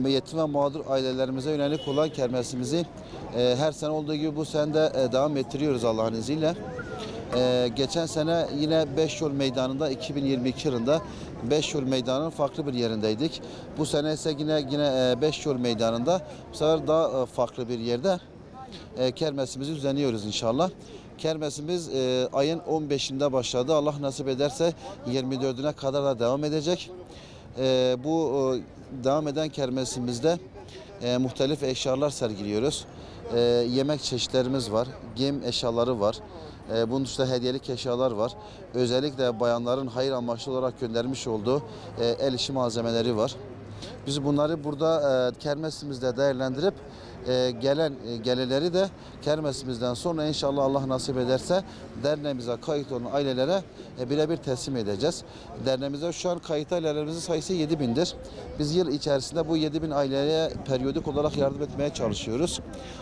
Yetim ve mağdur ailelerimize yönelik olan kermesimizi her sene olduğu gibi bu sene de devam ettiriyoruz Allah'ın izniyle. Geçen sene yine Beşyol Meydanı'nda 2022 yılında Beşyol Meydanı'nın farklı bir yerindeydik. Bu sene ise yine Beşyol Meydanı'nda bu sefer daha farklı bir yerde kermesimizi düzenliyoruz inşallah. Kermesimiz ayın 15'inde başladı. Allah nasip ederse 24'üne kadar da devam edecek. Bu devam eden kermesimizde muhtelif eşyalar sergiliyoruz. Yemek çeşitlerimiz var, giyim eşyaları var. Bunun dışında hediyelik eşyalar var. Özellikle bayanların hayır amaçlı olarak göndermiş olduğu el işi malzemeleri var. Biz bunları burada kermesimizde değerlendirip geleleri de kermesimizden sonra inşallah Allah nasip ederse derneğimize kayıt olan ailelere birebir teslim edeceğiz. Derneğimizde şu an kayıt ailelerimizin sayısı 7.000'dir. Biz yıl içerisinde bu 7.000 aileye periyodik olarak yardım etmeye çalışıyoruz.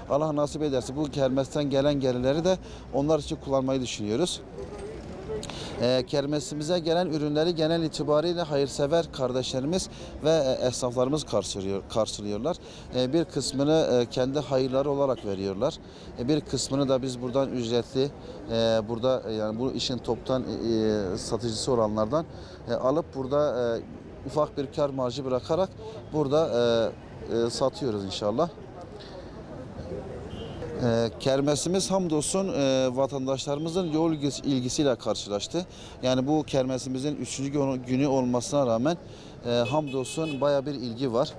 Allah nasip ederse bu kermesten gelen gelirleri de onlar için kullanmayı düşünüyoruz. Kermesimize gelen ürünleri genel itibariyle hayırsever kardeşlerimiz ve esnaflarımız karşılıyorlar. Bir kısmını kendi hayırları olarak veriyorlar. Bir kısmını da biz buradan ücretli, burada yani bu işin toptan satıcısı olanlardan alıp burada ufak bir kar marjı bırakarak burada satıyoruz inşallah. Kermesimiz hamdolsun vatandaşlarımızın yoğun ilgisiyle karşılaştı. Yani bu kermesimizin 3. günü olmasına rağmen hamdolsun bayağı bir ilgi var.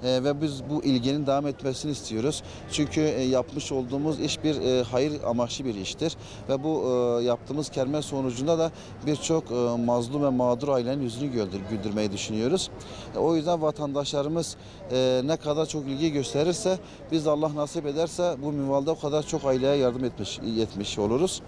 Ve biz bu ilginin devam etmesini istiyoruz. Çünkü yapmış olduğumuz iş bir hayır amaçlı bir iştir. Ve bu yaptığımız kermes sonucunda da birçok mazlum ve mağdur ailenin yüzünü güldürmeyi düşünüyoruz. O yüzden vatandaşlarımız ne kadar çok ilgi gösterirse biz de Allah nasip ederse bu minvalde o kadar çok aileye yardım etmiş oluruz.